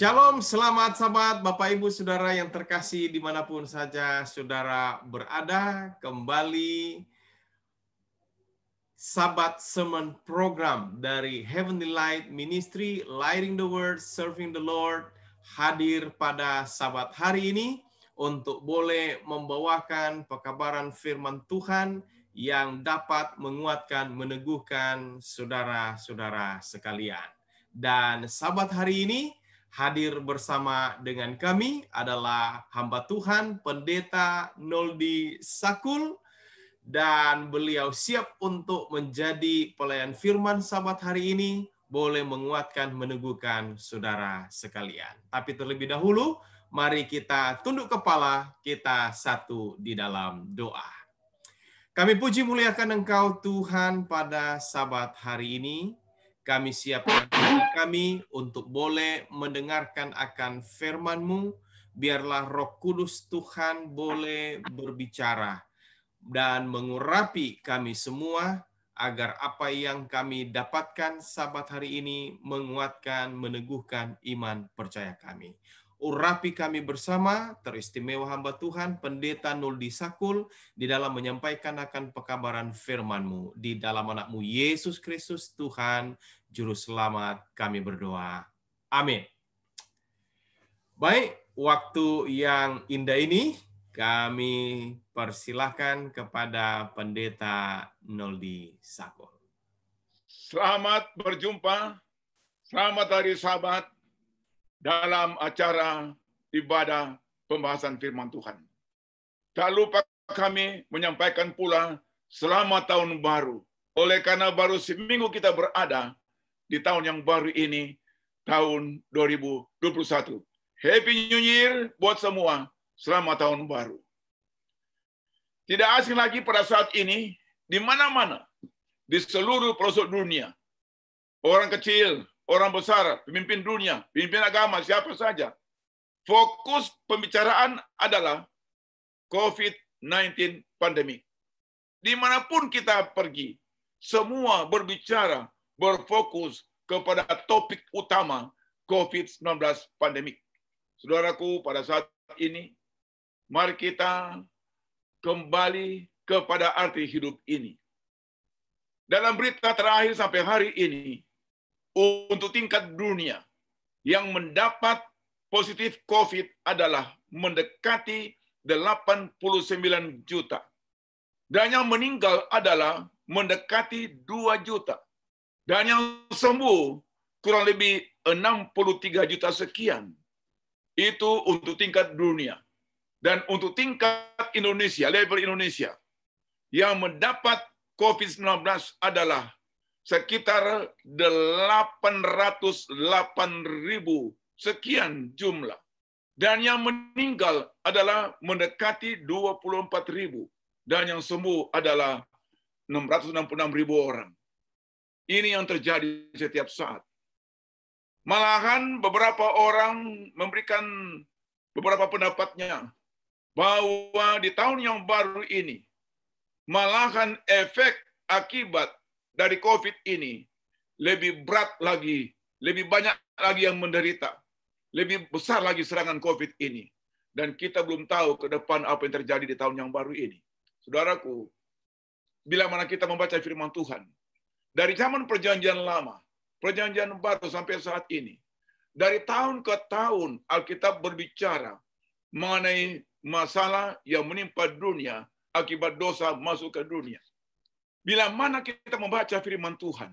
Shalom, selamat sahabat, Bapak Ibu Saudara yang terkasih dimanapun saja saudara berada. Kembali Sabat Sermon Program dari Heavenly Light Ministry, Lighting the Word, Serving the Lord, hadir pada sabat hari ini untuk boleh membawakan pekabaran firman Tuhan yang dapat menguatkan, meneguhkan saudara-saudara sekalian. Dan sabat hari ini hadir bersama dengan kami adalah hamba Tuhan, Pendeta Noldi Sakul, dan beliau siap untuk menjadi pelayan firman sabat hari ini, boleh menguatkan, meneguhkan saudara sekalian. Tapi terlebih dahulu, mari kita tunduk kepala, kita satu di dalam doa. Kami puji muliakan Engkau Tuhan pada sabat hari ini. Kami siapkan hati kami untuk boleh mendengarkan akan firman-Mu. Biarlah Roh Kudus Tuhan boleh berbicara dan mengurapi kami semua agar apa yang kami dapatkan sabat hari ini menguatkan, meneguhkan iman percaya kami. Urapi kami bersama, teristimewa hamba Tuhan, Pendeta Noldi Sakul, di dalam menyampaikan akan pekabaran firman-Mu. Di dalam anak-Mu Yesus Kristus Tuhan, Juru Selamat, kami berdoa. Amin. Baik, waktu yang indah ini, kami persilahkan kepada Pendeta Noldi Sakul. Selamat berjumpa, selamat hari Sabat dalam acara ibadah pembahasan firman Tuhan. Tak lupa kami menyampaikan pula selamat tahun baru. Oleh karena baru seminggu kita berada di tahun yang baru ini, tahun 2021. Happy New Year buat semua. Selamat tahun baru. Tidak asing lagi pada saat ini, di mana-mana, di seluruh pelosok dunia, orang kecil, orang besar, pemimpin dunia, pemimpin agama, siapa saja, fokus pembicaraan adalah COVID-19 pandemi. Dimanapun kita pergi, semua berbicara, berfokus kepada topik utama COVID-19 pandemi. Saudaraku, pada saat ini, mari kita kembali kepada arti hidup ini. Dalam berita terakhir sampai hari ini, untuk tingkat dunia, yang mendapat positif COVID adalah mendekati 89 juta. Dan yang meninggal adalah mendekati 2 juta. Dan yang sembuh kurang lebih 63 juta sekian. Itu untuk tingkat dunia. Dan untuk tingkat Indonesia, level Indonesia, yang mendapat COVID-19 adalah sekitar 808.000 sekian jumlah. Dan yang meninggal adalah mendekati 24.000. Dan yang sembuh adalah 666.000 orang. Ini yang terjadi setiap saat. Malahan beberapa orang memberikan beberapa pendapatnya bahwa di tahun yang baru ini, malahan efek akibat dari COVID ini lebih berat lagi, lebih banyak lagi yang menderita, lebih besar lagi serangan COVID ini. Dan kita belum tahu ke depan apa yang terjadi di tahun yang baru ini. Saudaraku, bila mana kita membaca firman Tuhan, dari zaman perjanjian lama, perjanjian baru sampai saat ini, dari tahun ke tahun Alkitab berbicara mengenai masalah yang menimpa dunia akibat dosa masuk ke dunia. Bila mana kita membaca firman Tuhan,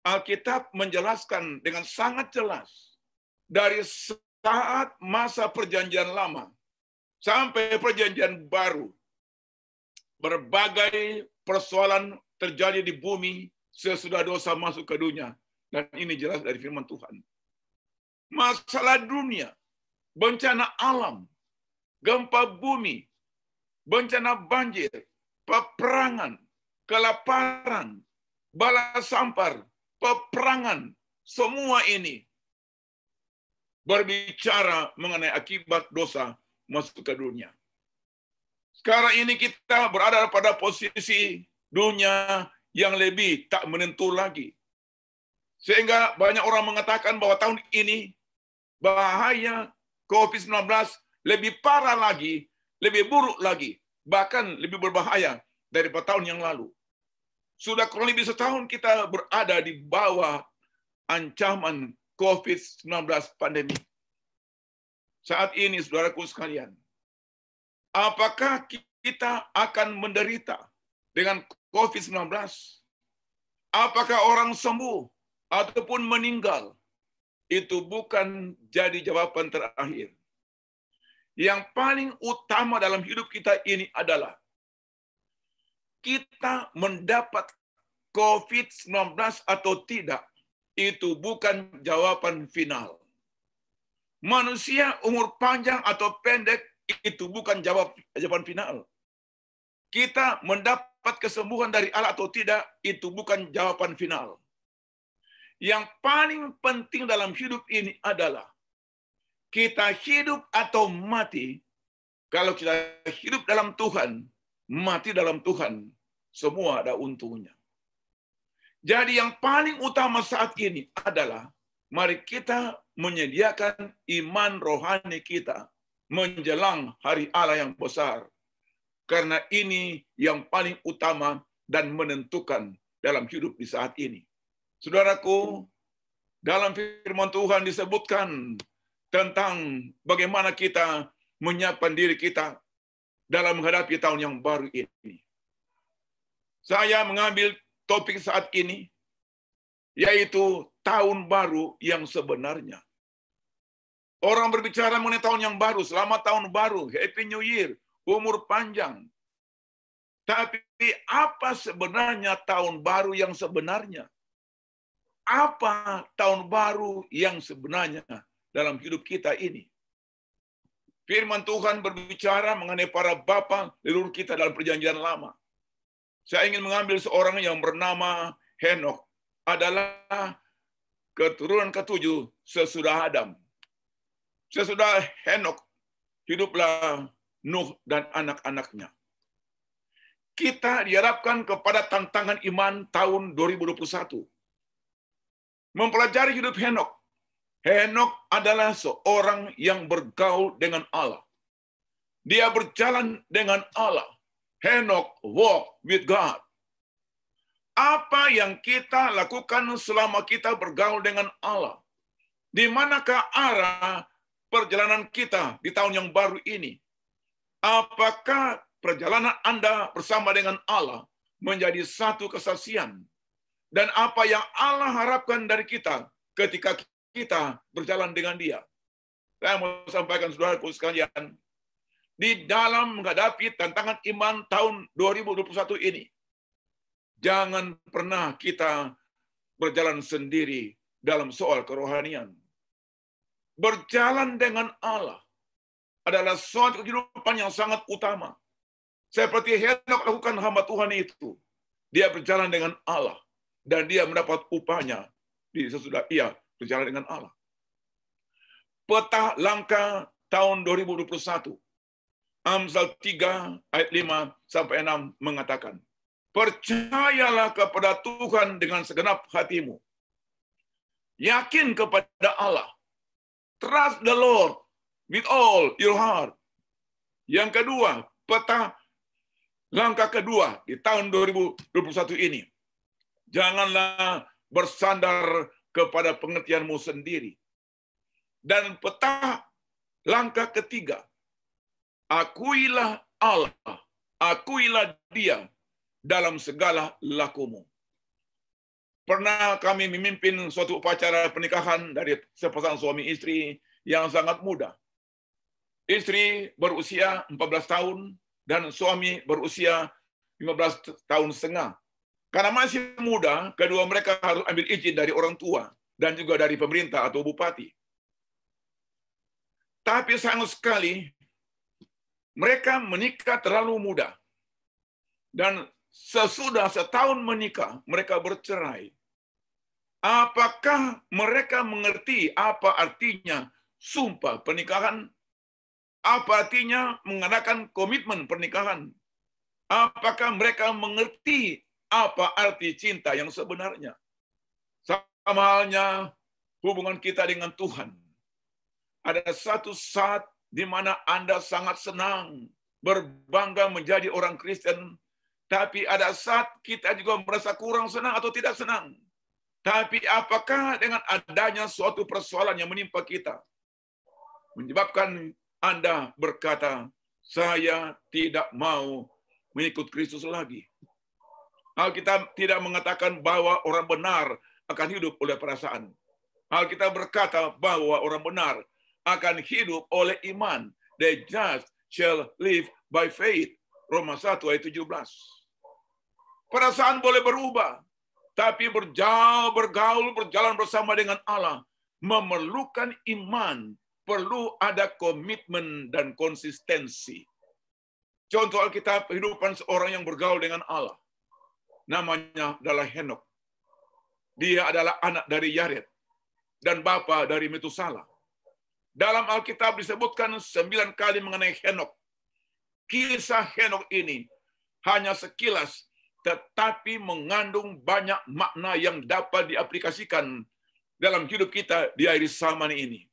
Alkitab menjelaskan dengan sangat jelas dari saat masa perjanjian lama sampai perjanjian baru, berbagai persoalan terjadi di bumi sesudah dosa masuk ke dunia. Dan ini jelas dari firman Tuhan. Masalah dunia, bencana alam, gempa bumi, bencana banjir, peperangan, kelaparan, bala sampar, peperangan, semua ini berbicara mengenai akibat dosa masuk ke dunia. Sekarang ini kita berada pada posisi dunia yang lebih tak menentu lagi. Sehingga banyak orang mengatakan bahwa tahun ini bahaya COVID-19 lebih parah lagi, lebih buruk lagi, bahkan lebih berbahaya daripada tahun yang lalu. Sudah kurang lebih setahun kita berada di bawah ancaman COVID-19 pandemi. Saat ini, saudaraku sekalian, apakah kita akan menderita dengan COVID-19? Apakah orang sembuh ataupun meninggal? Itu bukan jadi jawaban terakhir. Yang paling utama dalam hidup kita ini adalah kita mendapat COVID-19 atau tidak, itu bukan jawaban final. Manusia umur panjang atau pendek, itu bukan jawaban final. Kita mendapat kesembuhan dari Allah atau tidak, itu bukan jawaban final. Yang paling penting dalam hidup ini adalah kita hidup atau mati. Kalau kita hidup dalam Tuhan, mati dalam Tuhan, semua ada untungnya. Jadi yang paling utama saat ini adalah mari kita menyediakan iman rohani kita menjelang hari Allah yang besar. Karena ini yang paling utama dan menentukan dalam hidup di saat ini. Saudaraku, dalam firman Tuhan disebutkan tentang bagaimana kita menyiapkan diri kita dalam menghadapi tahun yang baru ini. Saya mengambil topik saat ini, yaitu tahun baru yang sebenarnya. Orang berbicara mengenai tahun yang baru, selamat tahun baru, Happy New Year, umur panjang. Tapi apa sebenarnya tahun baru yang sebenarnya? Apa tahun baru yang sebenarnya dalam hidup kita ini? Firman Tuhan berbicara mengenai para bapa leluhur kita dalam perjanjian lama. Saya ingin mengambil seorang yang bernama Henokh, adalah keturunan ketujuh sesudah Adam. Sesudah Henokh, hiduplah Nuh dan anak-anaknya. Kita dihadapkan kepada tantangan iman tahun 2021. Mempelajari hidup Henokh. Henokh adalah seorang yang bergaul dengan Allah. Dia berjalan dengan Allah. Henokh walk with God. Apa yang kita lakukan selama kita bergaul dengan Allah? Di manakah arah perjalanan kita di tahun yang baru ini? Apakah perjalanan Anda bersama dengan Allah menjadi satu kesaksian? Dan apa yang Allah harapkan dari kita ketika kita berjalan dengan Dia? Saya mau sampaikan saudaraku sekalian, di dalam menghadapi tantangan iman tahun 2021 ini, jangan pernah kita berjalan sendiri dalam soal kerohanian. Berjalan dengan Allah adalah suatu kehidupan yang sangat utama. Seperti Henokh lakukan hamba Tuhan itu. Dia berjalan dengan Allah. Dan dia mendapat upahnya sesudah ia berjalan dengan Allah. Peta langkah tahun 2021. Amsal 3 ayat 5-6 mengatakan, percayalah kepada Tuhan dengan segenap hatimu. Yakin kepada Allah. Trust the Lord with all your heart. Yang kedua, peta langkah kedua di tahun 2021 ini. Janganlah bersandar kepada pengertianmu sendiri. Dan peta langkah ketiga, akuilah Allah, akuilah Dia dalam segala lakumu. Pernah kami memimpin suatu upacara pernikahan dari sepasang suami istri yang sangat muda. Istri berusia 14 tahun dan suami berusia 15 tahun setengah. Karena masih muda, kedua mereka harus ambil izin dari orang tua dan juga dari pemerintah atau bupati. Tapi sayang sekali, mereka menikah terlalu muda. Dan sesudah setahun menikah, mereka bercerai. Apakah mereka mengerti apa artinya sumpah pernikahan? Apa artinya mengadakan komitmen pernikahan? Apakah mereka mengerti apa arti cinta yang sebenarnya? Sama halnya hubungan kita dengan Tuhan. Ada satu saat di mana Anda sangat senang, berbangga menjadi orang Kristen, tapi ada saat kita juga merasa kurang senang atau tidak senang. Tapi apakah dengan adanya suatu persoalan yang menimpa kita, menyebabkan Anda berkata, saya tidak mau mengikut Kristus lagi? Alkitab tidak mengatakan bahwa orang benar akan hidup oleh perasaan. Alkitab berkata bahwa orang benar akan hidup oleh iman. The just shall live by faith. Roma 1 ayat 17. Perasaan boleh berubah, tapi bergaul, berjalan bersama dengan Allah memerlukan iman, perlu ada komitmen dan konsistensi. Contoh Alkitab, kehidupan seorang yang bergaul dengan Allah. Namanya adalah Henok. Dia adalah anak dari Yared dan bapa dari Metusala. Dalam Alkitab disebutkan 9 kali mengenai Henok. Kisah Henok ini hanya sekilas, tetapi mengandung banyak makna yang dapat diaplikasikan dalam hidup kita di akhir zaman ini.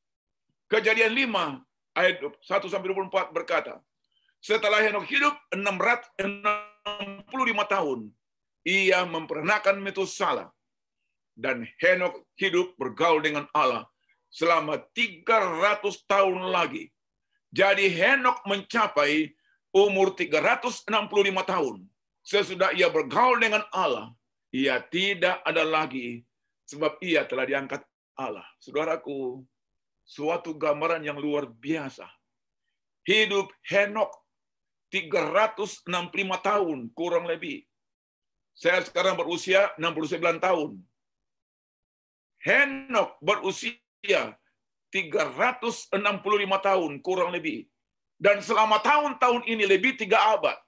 Kejadian 5 ayat 1-24 berkata, setelah Henok hidup 665 tahun, ia memperanakan Metusala, dan Henok hidup bergaul dengan Allah selama 300 tahun lagi. Jadi Henok mencapai umur 365 tahun. Sesudah ia bergaul dengan Allah, ia tidak ada lagi sebab ia telah diangkat Allah. Saudaraku, suatu gambaran yang luar biasa. Hidup Henok 365 tahun kurang lebih. Saya sekarang berusia 69 tahun. Henok berusia 365 tahun kurang lebih. Dan selama tahun-tahun ini lebih 3 abad.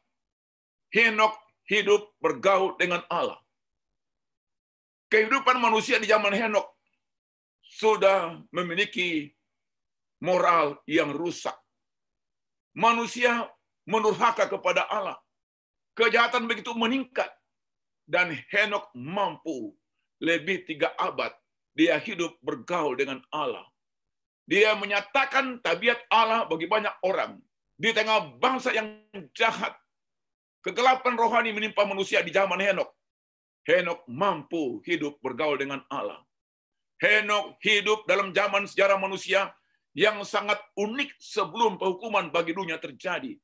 Henok hidup bergaul dengan Allah. Kehidupan manusia di zaman Henok sudah memiliki moral yang rusak. Manusia menurhaka kepada Allah. Kejahatan begitu meningkat. Dan Henok mampu lebih 3 abad dia hidup bergaul dengan Allah. Dia menyatakan tabiat Allah bagi banyak orang. Di tengah bangsa yang jahat, kegelapan rohani menimpa manusia di zaman Henok. Henok mampu hidup bergaul dengan Allah. Henok hidup dalam zaman sejarah manusia yang sangat unik sebelum penghukuman bagi dunia terjadi.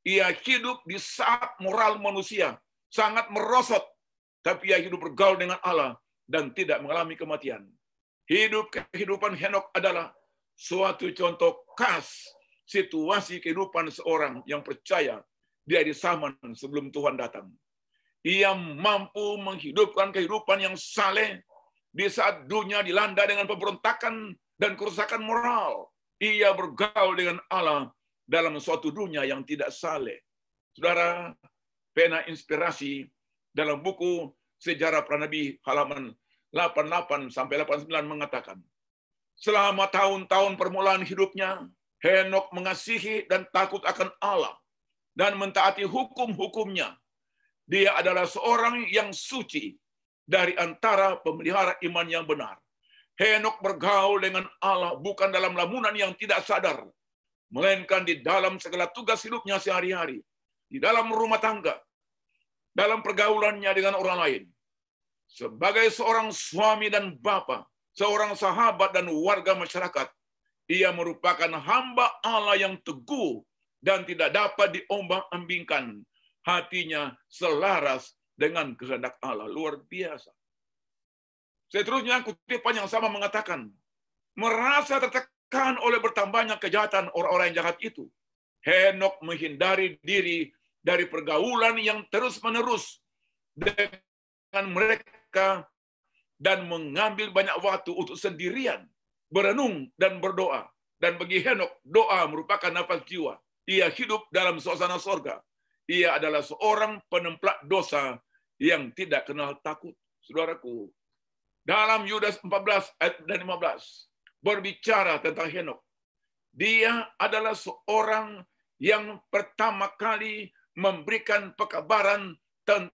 Ia hidup di saat moral manusia sangat merosot, tapi ia hidup bergaul dengan Allah dan tidak mengalami kematian. Kehidupan Henok adalah suatu contoh khas situasi kehidupan seorang yang percaya di akhir zaman sebelum Tuhan datang. Ia mampu menghidupkan kehidupan yang saleh di saat dunia dilanda dengan pemberontakan dan kerusakan moral. Ia bergaul dengan Allah dalam suatu dunia yang tidak saleh. Saudara, pena inspirasi dalam buku Sejarah Para Nabi halaman 88 sampai 89 mengatakan, selama tahun-tahun permulaan hidupnya, Henok mengasihi dan takut akan Allah dan mentaati hukum-hukumnya. Dia adalah seorang yang suci dari antara pemelihara iman yang benar. Henok bergaul dengan Allah bukan dalam lamunan yang tidak sadar, melainkan di dalam segala tugas hidupnya sehari-hari, di dalam rumah tangga, dalam pergaulannya dengan orang lain. Sebagai seorang suami dan bapa, seorang sahabat dan warga masyarakat, ia merupakan hamba Allah yang teguh dan tidak dapat diombang-ambingkan. Hatinya selaras dengan kehendak Allah. Luar biasa. Seterusnya kutipan yang sama mengatakan, merasa tertekan oleh bertambahnya kejahatan orang-orang yang jahat itu, Henok menghindari diri dari pergaulan yang terus-menerus dengan mereka dan mengambil banyak waktu untuk sendirian, berenung dan berdoa. Dan bagi Henok, doa merupakan nafas jiwa. Ia hidup dalam suasana sorga. Ia adalah seorang penemplak dosa yang tidak kenal takut. Saudaraku, dalam Yudas 14 ayat 15 berbicara tentang Henok. Dia adalah seorang yang pertama kali memberikan pekabaran tentang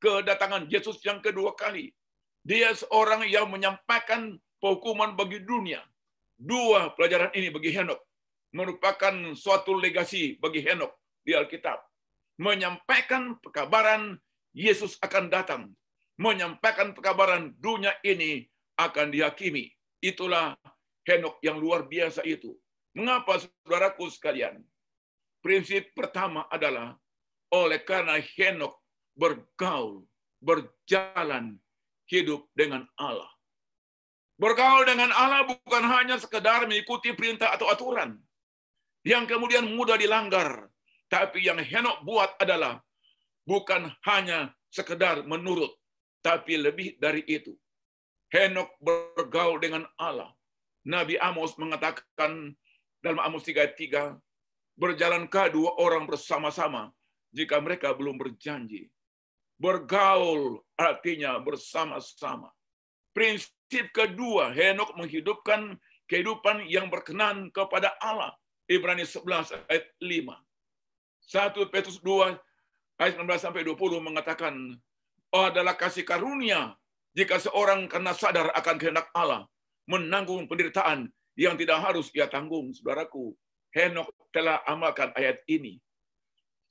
kedatangan Yesus yang kedua kali. Dia seorang yang menyampaikan penghukuman bagi dunia. Dua pelajaran ini bagi Henok merupakan suatu legasi bagi Henok di Alkitab. Menyampaikan pekabaran Yesus akan datang. Menyampaikan pekabaran dunia ini akan dihakimi. Itulah Henok yang luar biasa itu. Mengapa, saudaraku sekalian? Prinsip pertama adalah oleh karena Henok bergaul, berjalan, hidup dengan Allah. Bergaul dengan Allah bukan hanya sekedar mengikuti perintah atau aturan yang kemudian mudah dilanggar. Tapi yang Henok buat adalah bukan hanya sekedar menurut, tapi lebih dari itu. Henok bergaul dengan Allah. Nabi Amos mengatakan dalam Amos 3:3, berjalankah dua orang bersama-sama jika mereka belum berjanji? Bergaul artinya bersama-sama. Prinsip kedua, Henok menghidupkan kehidupan yang berkenan kepada Allah. Ibrani 11 ayat 5. 1 Petrus 2 ayat 19-20 mengatakan, adalah kasih karunia jika seorang karena sadar akan kehendak Allah menanggung penderitaan yang tidak harus ia tanggung. Saudaraku, Henok telah amalkan ayat ini.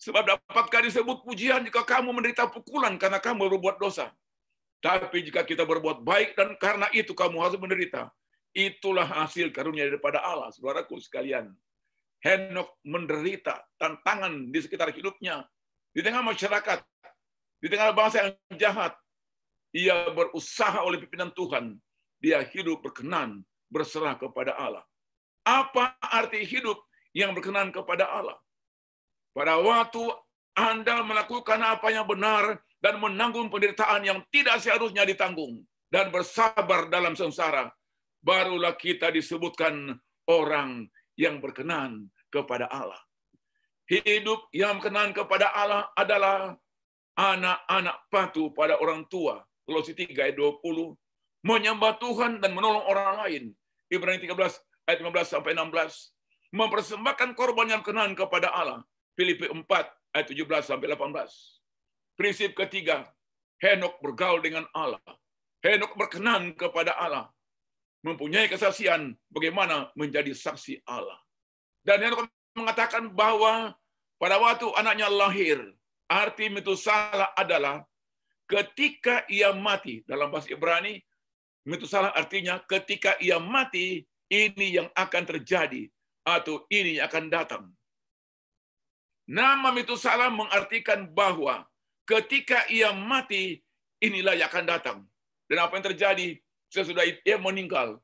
Sebab dapatkah disebut pujian jika kamu menderita pukulan karena kamu berbuat dosa? Tapi jika kita berbuat baik dan karena itu kamu harus menderita, itulah hasil karunia daripada Allah. Saudaraku sekalian, Henok menderita tantangan di sekitar hidupnya, di tengah masyarakat, di tengah bangsa yang jahat. Ia berusaha oleh pimpinan Tuhan. Dia hidup berkenan, berserah kepada Allah. Apa arti hidup yang berkenan kepada Allah? Pada waktu Anda melakukan apa yang benar dan menanggung penderitaan yang tidak seharusnya ditanggung dan bersabar dalam sengsara, barulah kita disebutkan orang yang berkenan kepada Allah. Hidup yang berkenan kepada Allah adalah anak-anak patuh pada orang tua. Kolose 3 ayat 20. Menyembah Tuhan dan menolong orang lain. Ibrani 13 ayat 15-16. Mempersembahkan korban yang berkenan kepada Allah. Filipi 4 ayat 17-18. Prinsip ketiga, Henok bergaul dengan Allah. Henok berkenan kepada Allah. Mempunyai kesaksian bagaimana menjadi saksi Allah. Dan Henok mengatakan bahwa pada waktu anaknya lahir, arti Metusalah adalah ketika ia mati. Dalam bahasa Ibrani, Metusalah artinya ketika ia mati, ini yang akan terjadi atau ini yang akan datang. Nama Metusalah mengartikan bahwa ketika ia mati, inilah yang akan datang. Dan apa yang terjadi sesudah ia meninggal?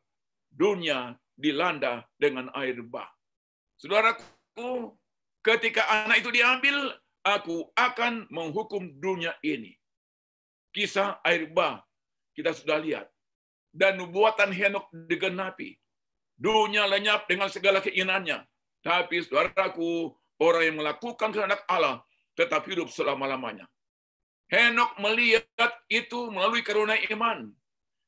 Dunia dilanda dengan air bah. Saudaraku, ketika anak itu diambil, aku akan menghukum dunia ini. Kisah air bah kita sudah lihat. Dan nubuatan Henok digenapi. Dunia lenyap dengan segala keinginannya. Tapi saudaraku, orang yang melakukan kehendak Allah tetap hidup selama-lamanya. Henok melihat itu melalui karunia iman.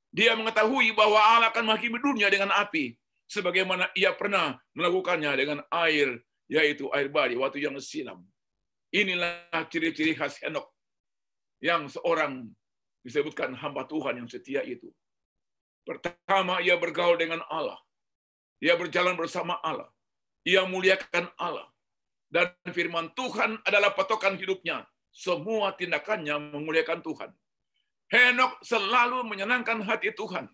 Dia mengetahui bahwa Allah akan menghakimi dunia dengan api, sebagaimana ia pernah melakukannya dengan air, yaitu air bah di waktu yang silam. Inilah ciri-ciri khas Henok, yang seorang disebutkan hamba Tuhan yang setia itu. Pertama, ia bergaul dengan Allah. Ia berjalan bersama Allah. Ia muliakan Allah. Dan firman Tuhan adalah patokan hidupnya. Semua tindakannya memuliakan Tuhan. Henok selalu menyenangkan hati Tuhan.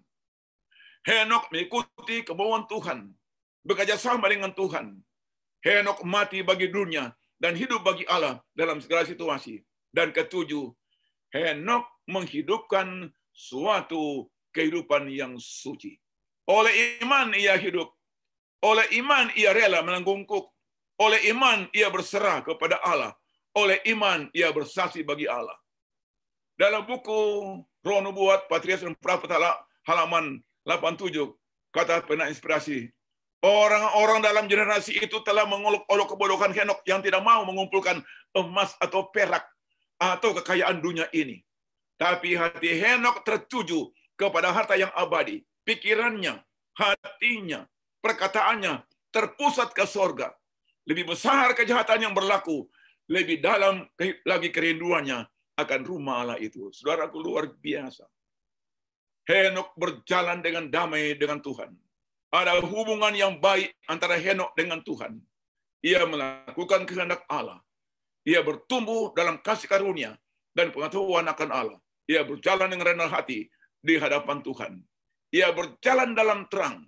Henok mengikuti kemauan Tuhan. Bekerja sama dengan Tuhan. Henok mati bagi dunia dan hidup bagi Allah dalam segala situasi. Dan ketujuh, Henok menghidupkan suatu kehidupan yang suci. Oleh iman ia hidup. Oleh iman ia rela menanggung kuk. Oleh iman ia berserah kepada Allah. Oleh iman ia bersaksi bagi Allah. Dalam buku Roh Nubuat Patriark dan Prophet halaman 87, kata pena inspirasi, orang-orang dalam generasi itu telah mengolok-olok kebodohan Henok yang tidak mau mengumpulkan emas atau perak atau kekayaan dunia ini. Tapi hati Henok tertuju kepada harta yang abadi. Pikirannya, hatinya, perkataannya terpusat ke sorga. Lebih besar kejahatan yang berlaku, lebih dalam lagi kerinduannya akan rumah Allah itu. Saudaraku, luar biasa. Henok berjalan dengan damai dengan Tuhan. Ada hubungan yang baik antara Henok dengan Tuhan. Ia melakukan kehendak Allah. Ia bertumbuh dalam kasih karunia dan pengetahuan akan Allah. Ia berjalan dengan rendah hati di hadapan Tuhan. Ia berjalan dalam terang.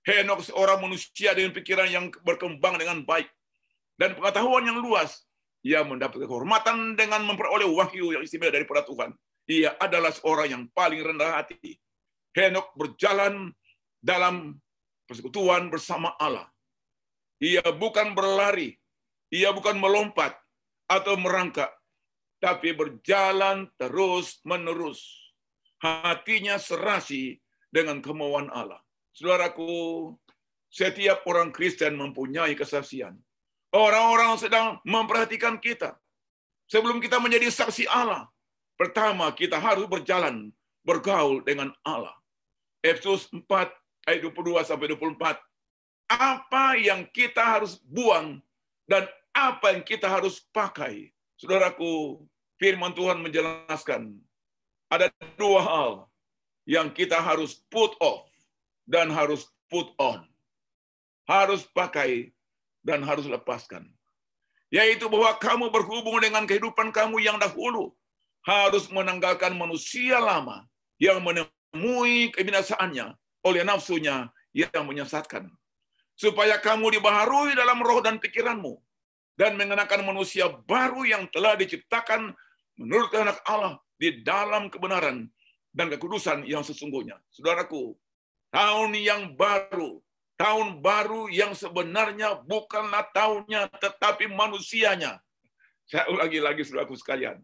Henok seorang manusia dengan pikiran yang berkembang dengan baik dan pengetahuan yang luas. Ia mendapat kehormatan dengan memperoleh wahyu yang istimewa daripada Tuhan. Ia adalah seorang yang paling rendah hati. Henok berjalan dalam persekutuan bersama Allah. Ia bukan berlari, ia bukan melompat atau merangkak, tapi berjalan terus-menerus. Hatinya serasi dengan kemauan Allah. Saudaraku, setiap orang Kristen mempunyai kesaksian. Orang-orang sedang memperhatikan kita. Sebelum kita menjadi saksi Allah, pertama kita harus berjalan, bergaul dengan Allah. Efesus 4 ayat 22-24. Apa yang kita harus buang dan apa yang kita harus pakai. Saudaraku, firman Tuhan menjelaskan ada dua hal yang kita harus put off dan harus put on. Harus pakai dan harus lepaskan. Yaitu bahwa kamu berhubung dengan kehidupan kamu yang dahulu. Harus menanggalkan manusia lama yang menemui kebinasaannya oleh nafsunya yang menyesatkan. Supaya kamu dibaharui dalam roh dan pikiranmu. Dan mengenakan manusia baru yang telah diciptakan menurut kehendak Allah di dalam kebenaran dan kekudusan yang sesungguhnya. Saudaraku, tahun baru yang sebenarnya bukanlah tahunnya, tetapi manusianya. Saya ulangi lagi, saudaraku sekalian.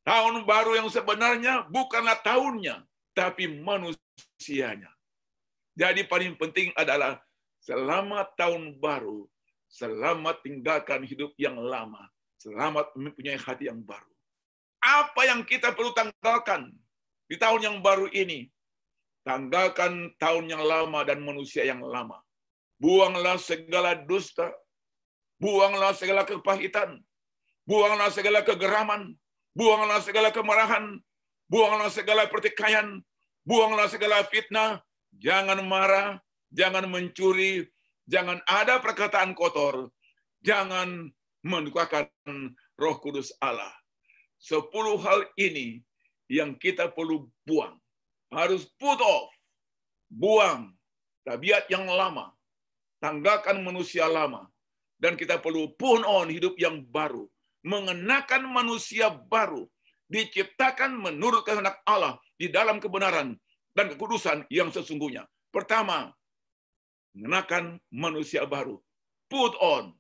Tahun baru yang sebenarnya bukanlah tahunnya, tapi manusianya. Jadi paling penting adalah selamat tahun baru, selamat tinggalkan hidup yang lama, selamat mempunyai hati yang baru. Apa yang kita perlu tanggalkan di tahun yang baru ini? Tanggalkan tahun yang lama dan manusia yang lama. Buanglah segala dusta, buanglah segala kepahitan, buanglah segala kegeraman, buanglah segala kemarahan, buanglah segala pertikaian, buanglah segala fitnah, jangan marah, jangan mencuri, jangan ada perkataan kotor, jangan mendukakan Roh Kudus Allah. 10 hal ini yang kita perlu buang. Harus put off, buang tabiat yang lama, tanggalkan manusia lama, dan kita perlu put on hidup yang baru, mengenakan manusia baru, diciptakan menurut kehendak Allah di dalam kebenaran dan kekudusan yang sesungguhnya. Pertama, mengenakan manusia baru, put on,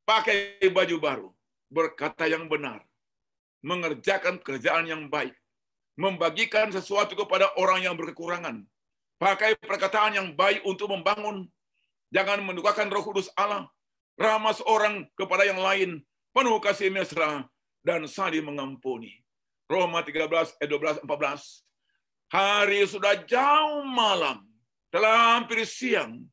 pakai baju baru, berkata yang benar, mengerjakan pekerjaan yang baik, membagikan sesuatu kepada orang yang berkekurangan, pakai perkataan yang baik untuk membangun, jangan mendukakan Roh Kudus Allah, ramah seorang kepada yang lain, penuh kasih mesra, dan saling mengampuni. Roma 13, 12, 14. Hari sudah jauh malam, telah hampir siang.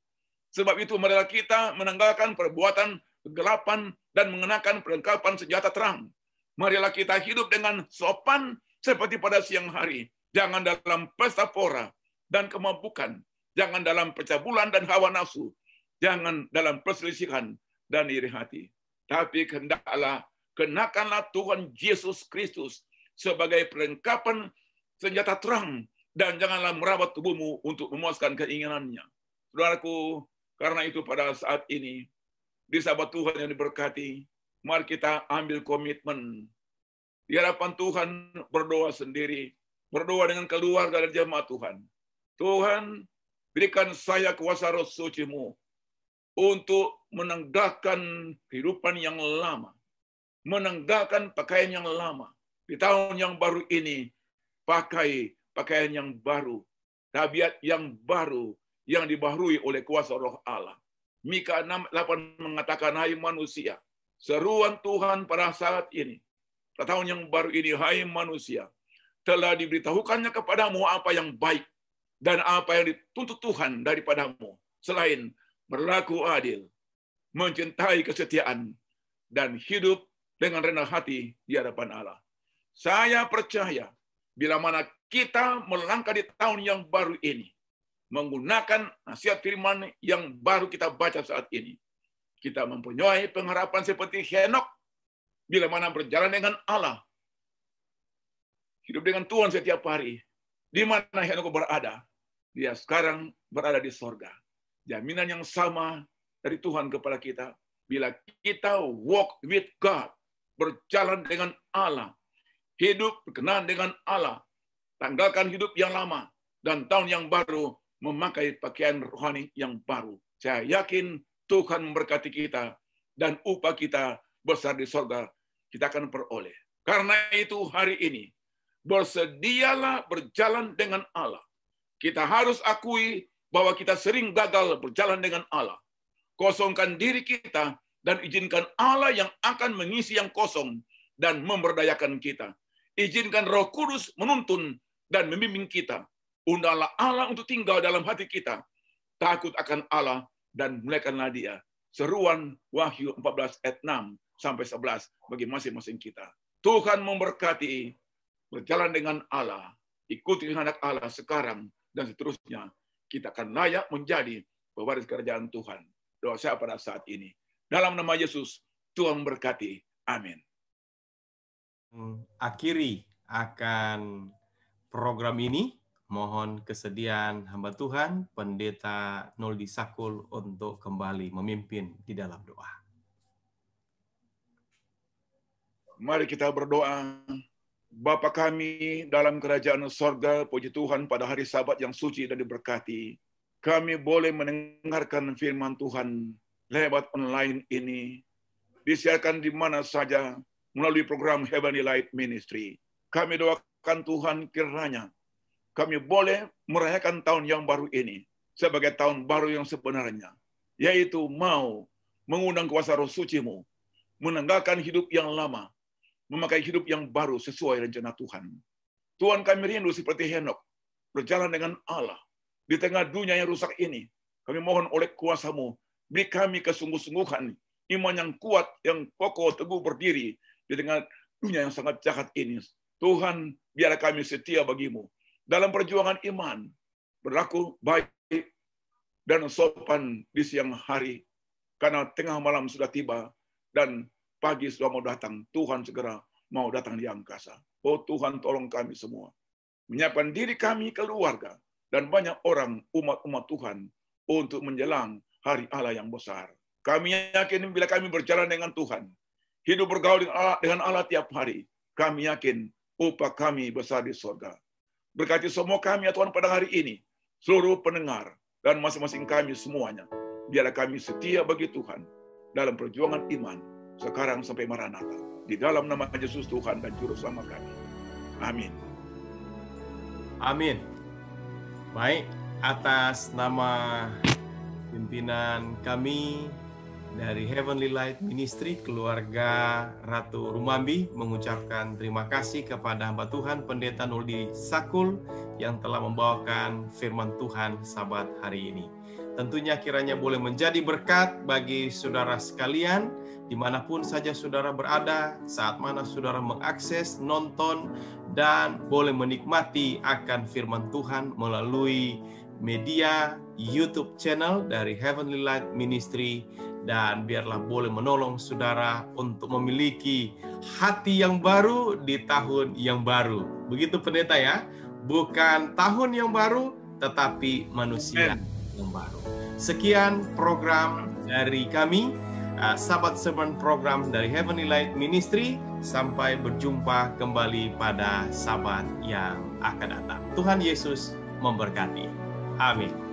Sebab itu marilah kita menanggalkan perbuatan kegelapan dan mengenakan perlengkapan senjata terang. Marilah kita hidup dengan sopan seperti pada siang hari. Jangan dalam pesta pora dan kemabukan. Jangan dalam percabulan dan hawa nafsu. Jangan dalam perselisihan dan iri hati. Tapi kenakanlah Tuhan Yesus Kristus sebagai perlengkapan senjata terang. Dan janganlah merawat tubuhmu untuk memuaskan keinginannya. Saudaraku, karena itu pada saat ini, di sahabat Tuhan yang diberkati, mari kita ambil komitmen. Di hadapan Tuhan berdoa sendiri, berdoa dengan keluarga dan jemaat Tuhan. Tuhan, berikan saya kuasa Roh Suci-Mu untuk menanggalkan kehidupan yang lama, menanggalkan pakaian yang lama. Di tahun yang baru ini, pakai pakaian yang baru, tabiat yang baru, yang dibaharui oleh kuasa Roh Allah. Mika 6:8 mengatakan, hai manusia, seruan Tuhan pada saat ini, pada tahun yang baru ini, hai manusia, telah diberitahukannya kepadamu apa yang baik dan apa yang dituntut Tuhan daripadamu, selain berlaku adil, mencintai kesetiaan, dan hidup dengan rendah hati di hadapan Allah. Saya percaya bila mana kita melangkah di tahun yang baru ini, menggunakan nasihat firman yang baru kita baca saat ini, kita mempunyai pengharapan seperti Henokh, bila mana berjalan dengan Allah, hidup dengan Tuhan setiap hari. Di mana Henokh berada? Dia sekarang berada di sorga. Jaminan yang sama dari Tuhan kepada kita. Bila kita walk with God, berjalan dengan Allah, hidup berkenan dengan Allah, tanggalkan hidup yang lama, dan tahun yang baru memakai pakaian rohani yang baru. Saya yakin Tuhan memberkati kita, dan upah kita besar di sorga kita akan peroleh. Karena itu hari ini, bersedialah berjalan dengan Allah. Kita harus akui bahwa kita sering gagal berjalan dengan Allah. Kosongkan diri kita dan izinkan Allah yang akan mengisi yang kosong dan memberdayakan kita. Izinkan Roh Kudus menuntun dan membimbing kita. Undanglah Allah untuk tinggal dalam hati kita. Takut akan Allah dan muliakanlah Dia. Seruan Wahyu 14 ayat 6 sampai 11 bagi masing-masing kita. Tuhan memberkati berjalan dengan Allah, ikuti kehendak Allah sekarang dan seterusnya. Kita akan layak menjadi pewaris kerajaan Tuhan. Doa saya pada saat ini. Dalam nama Yesus, Tuhan memberkati. Amin. Akhiri akan program ini, mohon kesediaan hamba Tuhan, Pendeta Noldi Sakul untuk kembali memimpin di dalam doa. Mari kita berdoa. Bapa kami dalam kerajaan sorga, puji Tuhan pada hari Sabat yang suci dan diberkati. Kami boleh mendengarkan firman Tuhan lewat online ini, disiarkan di mana saja melalui program Heavenly Light Ministry. Kami doakan Tuhan kiranya kami boleh merayakan tahun yang baru ini sebagai tahun baru yang sebenarnya, yaitu mau mengundang kuasa Roh Suci-Mu, menanggalkan hidup yang lama, memakai hidup yang baru sesuai rencana Tuhan. Tuhan, kami rindu seperti Henokh, berjalan dengan Allah di tengah dunia yang rusak ini. Kami mohon oleh kuasa-Mu, beri kami kesungguh-sungguhan, iman yang kuat, yang kokoh, teguh berdiri di tengah dunia yang sangat jahat ini. Tuhan, biar kami setia bagi-Mu dalam perjuangan iman, berlaku baik dan sopan di siang hari, karena tengah malam sudah tiba dan pagi sudah mau datang. Tuhan segera mau datang di angkasa. Oh Tuhan, tolong kami semua menyiapkan diri kami, keluarga, dan banyak orang, umat-umat Tuhan, untuk menjelang hari Allah yang besar. Kami yakin bila kami berjalan dengan Tuhan, hidup bergaul dengan Allah tiap hari, kami yakin upah kami besar di surga. Berkati semua kami ya Tuhan pada hari ini, seluruh pendengar, dan masing-masing kami semuanya. Biarlah kami setia bagi Tuhan dalam perjuangan iman, sekarang sampai Maranatha. Di dalam nama Yesus Tuhan dan Juru Selamat kami. Amin. Amin. Baik, atas nama pimpinan kami dari Heavenly Light Ministry, keluarga Ratu Rumambi, mengucapkan terima kasih kepada hamba Tuhan Pendeta Noldi Sakul yang telah membawakan firman Tuhan Sabat hari ini. Tentunya kiranya boleh menjadi berkat bagi saudara sekalian, dimanapun saja saudara berada, saat mana saudara mengakses, nonton, dan boleh menikmati akan firman Tuhan melalui media YouTube channel dari Heavenly Light Ministry. Dan biarlah boleh menolong saudara untuk memiliki hati yang baru di tahun yang baru. Begitu pendeta ya, bukan tahun yang baru, tetapi manusia yang baru. Sekian program dari kami, Sabat Sermon program dari Heavenly Light Ministry. Sampai berjumpa kembali pada Sabat yang akan datang. Tuhan Yesus memberkati. Amin.